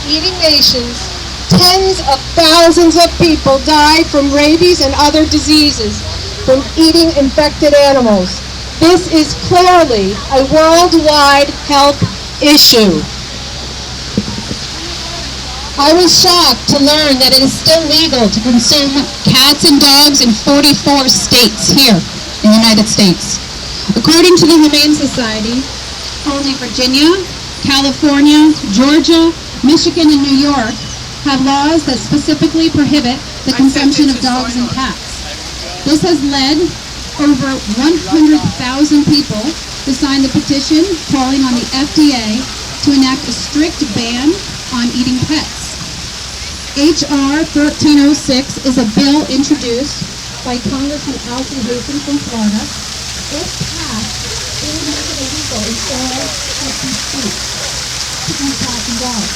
eating nations, tens of thousands of people die from rabies and other diseases from eating infected animals. This is clearly a worldwide health issue. I was shocked to learn that it is still legal to consume cats and dogs in 44 states here in the United States. According to the Humane Society, only Virginia, California, Georgia, Michigan, and New York have laws that specifically prohibit the consumption of dogs and cats. This has led over 100,000 people to sign the petition calling on the FDA to enact a strict ban on eating pets. H.R. 1306 is a bill introduced by Congressman Alfie Hayden from Florida. If passed, it would make it illegal in all 50 states to eat cats and dogs.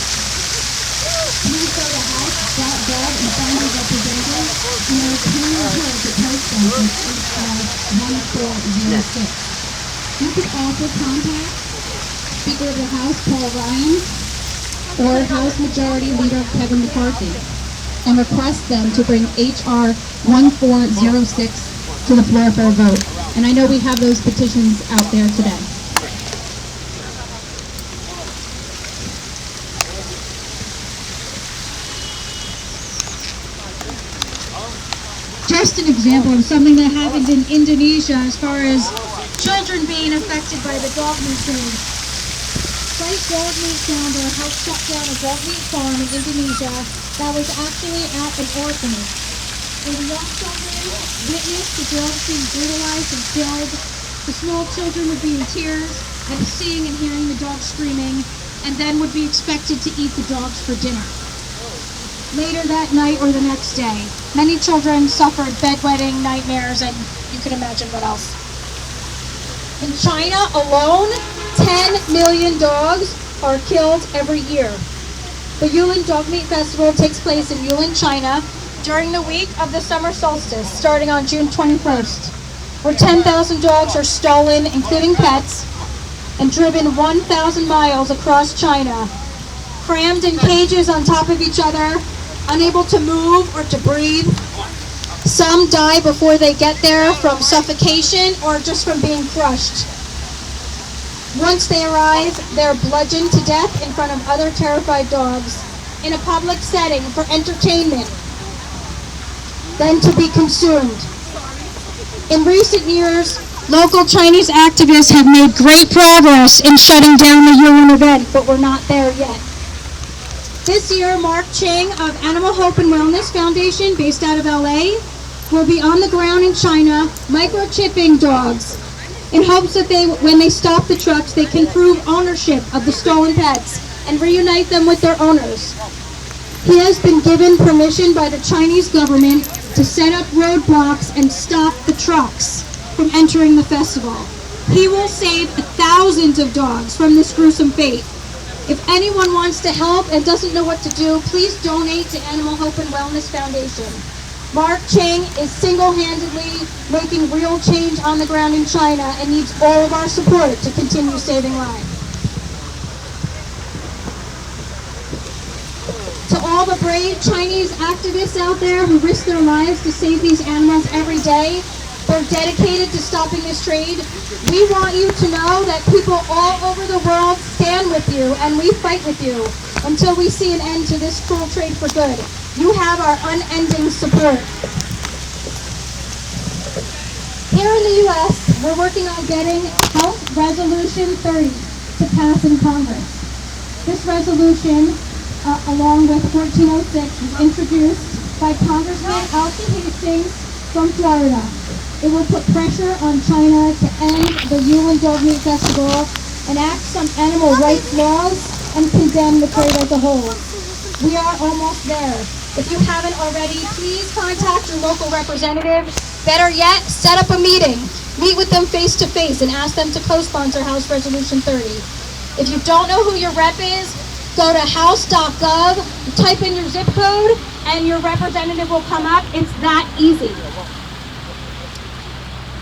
Please go to house.gov and find your representative and there is plenty of ways to post them from H.R. 1406. You can also contact Speaker of the House Paul Ryan or House Majority Leader Kevin McCarthy and request them to bring H.R. 1406 to the floor for a vote. And I know we have those petitions out there today. Just an example of something that happened in Indonesia as far as children being affected by the dog meat trade. Site dog meat founder helped shut down a dog meat farm in Indonesia that was actually at an orphanage. And the young children witnessed the dogs being brutalized and killed. The small children would be in tears at seeing and hearing the dogs screaming, and then would be expected to eat the dogs for dinner. Later that night or the next day, many children suffered bedwetting, nightmares, and you can imagine what else. In China alone, 10 million dogs are killed every year. The Yulin Dog Meat Festival takes place in Yulin, China during the week of the summer solstice, starting on June 21st, where 10,000 dogs are stolen, including pets, and driven 1,000 miles across China, crammed in cages on top of each other, unable to move or to breathe. Some die before they get there from suffocation or just from being crushed. Once they arrive, they're bludgeoned to death in front of other terrified dogs in a public setting for entertainment, then to be consumed. In recent years, local Chinese activists have made great progress in shutting down the Yulin event, but we're not there yet. This year, Mark Ching of Animal Hope and Wellness Foundation, based out of LA, will be on the ground in China microchipping dogs in hopes that when they stop the trucks, they can prove ownership of the stolen pets and reunite them with their owners. He has been given permission by the Chinese government to set up roadblocks and stop the trucks from entering the festival. He will save thousands of dogs from this gruesome fate. If anyone wants to help and doesn't know what to do, please donate to Animal Hope and Wellness Foundation. Mark Chang is single-handedly making real change on the ground in China and needs all of our support to continue saving lives. To all the brave Chinese activists out there who risk their lives to save these animals every day, they're dedicated to stopping this trade. We want you to know that people all over the world stand with you and we fight with you until we see an end to this cruel trade for good. You have our unending support. Here in the U.S., we're working on getting House Resolution 30 to pass in Congress. This resolution, along with 1406, was introduced by Congressman Alfie Hastings from Florida. It will put pressure on China to end the Yulin Dog Meat Festival, enact some animal rights laws, and condemn the trade as a whole. We are almost there. If you haven't already, please contact your local representative. Better yet, set up a meeting. Meet with them face to face and ask them to co-sponsor House Resolution 30. If you don't know who your rep is, go to house.gov, type in your zip code, and your representative will come up. It's that easy.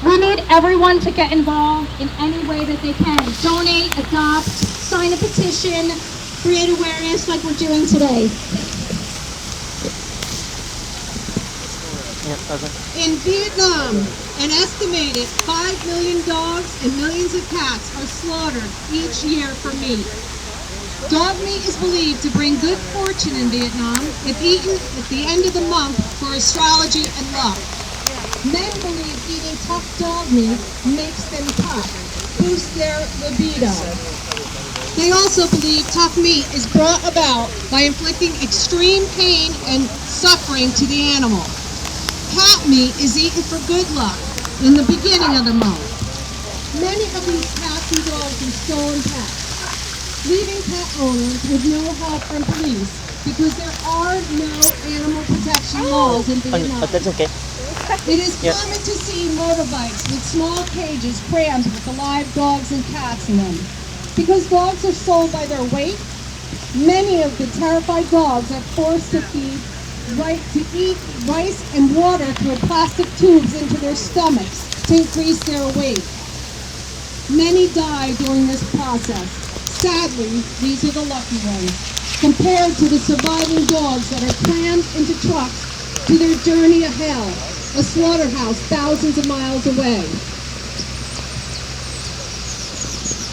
We need everyone to get involved in any way that they can. Donate, adopt, sign a petition, create awareness like we're doing today. In Vietnam, an estimated 5 million dogs and millions of cats are slaughtered each year for meat. Dog meat is believed to bring good fortune in Vietnam if eaten at the end of the month for astrology and luck. Men believe eating tough dog meat makes them tough, boosts their libido. They also believe tough meat is brought about by inflicting extreme pain and suffering to the animal. Cat meat is eaten for good luck in the beginning of the month. Many of these cats and dogs are stolen pets, leaving pet owners with no help from police because there are no animal protection laws in Vietnam. That's okay. It is common to see motorbikes with small cages crammed with live dogs and cats in them. Because dogs are sold by their weight, many of the terrified dogs are forced to eat rice and water through plastic tubes into their stomachs to increase their weight. Many die during this process. Sadly, these are the lucky ones, compared to the surviving dogs that are crammed into trucks to their journey of hell, a slaughterhouse thousands of miles away.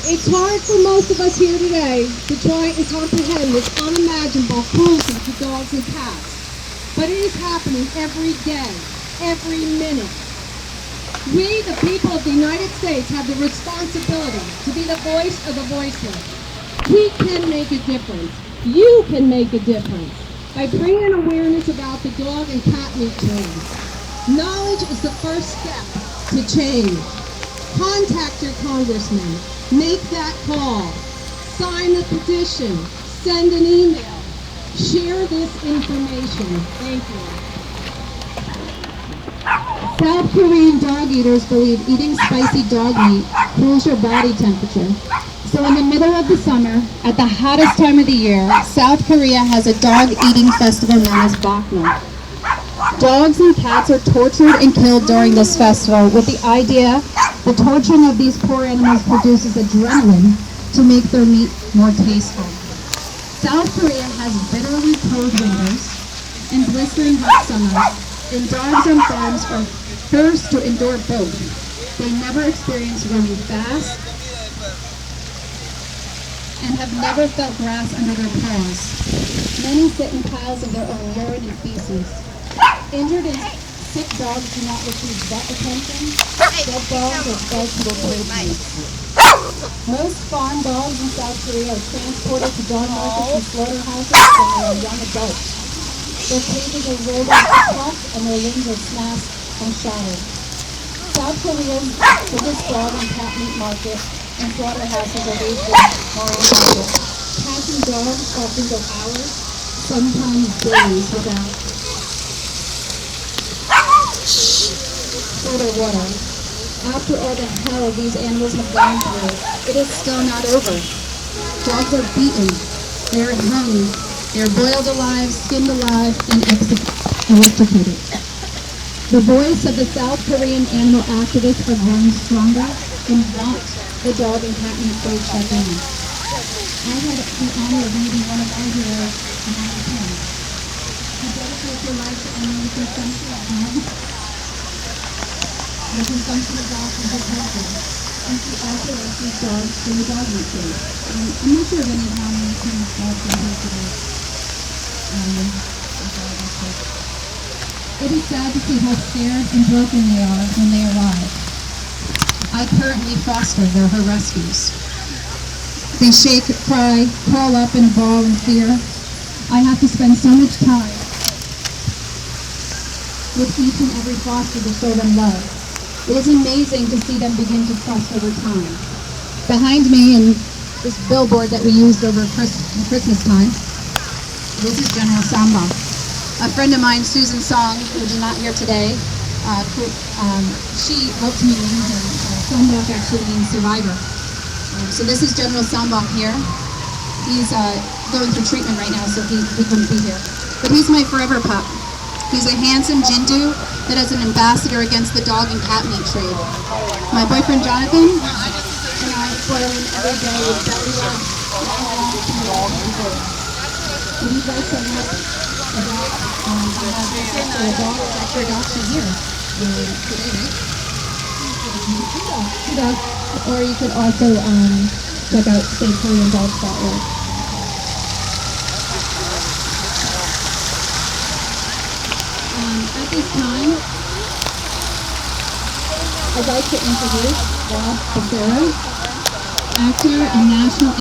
It's hard for most of us here today to try and comprehend this unimaginable cruelty to dogs and cats. But it is happening every day, every minute. We, the people of the United States, have the responsibility to be the voice of the voiceless. We can make a difference. You can make a difference by bringing awareness about the dog and cat meat trade. Knowledge is the first step to change. Contact your congressman. Make that call. Sign the petition. Send an email. Share this information. Thank you. South Korean dog eaters believe eating spicy dog meat cools your body temperature. So in the middle of the summer, at the hottest time of the year, South Korea has a dog eating festival known as Bokna. Dogs and cats are tortured and killed during this festival with the idea the torturing of these poor animals produces adrenaline to make their meat more tasteful. South Korea has bitterly cold winters and blistering hot summers, and dogs on farms are forced to endure both. They never experience running fast and have never felt grass under their paws. Many sit in piles of their own urine and feces. Injured and sick dogs do not receive vet attention. Dead dogs are fed to their prey. Most farm dogs in South Korea are transported to dog markets and slaughterhouses when they are young adults. Their cages are rolled into trucks and their limbs are smashed and shattered. South Korea's biggest dog and cat meat market and slaughterhouses are based in Moran Market. Cats and dogs often go hours, sometimes days without food or water. After all the hell these animals have gone through, it is still not over. Dogs are beaten, they are hung, they are boiled alive, skinned alive, and electrocuted. The voice of the South Korean animal activists are growing stronger and want the dog and cat meat trade shut down. I had the honor of meeting one of our heroes when I was 10. You dedicate your life to ending the consumption of dogs. The consumption of dogs is his husband, and she also rescues dogs from the dog meat trade. I'm not sure of any of how many things dogs are here today. It is sad to see how scared and broken they are when they arrive. I currently foster her rescues. They shake, cry, curl up and bawl in fear. I have to spend so much time with each and every foster to show them love. It is amazing to see them begin to trust over time. Behind me in this billboard that we used over Christmas time, this is General Samba. A friend of mine, Susan Song, who's not here today, she helped me name him. Sambok actually means survivor. So this is General Sambok here. He's going through treatment right now, so he couldn't be here. But he's my forever pup. He's a handsome Jindu that is an ambassador against the dog and cat meat trade. My boyfriend Jonathan and I spoil him every day with belly rubs, you guys can have a dog, your dogs are here today, right? Two dogs. Or you could also check out SaveKoreanDogs.org. At this time, I'd like to introduce Rob Becerra, actor and national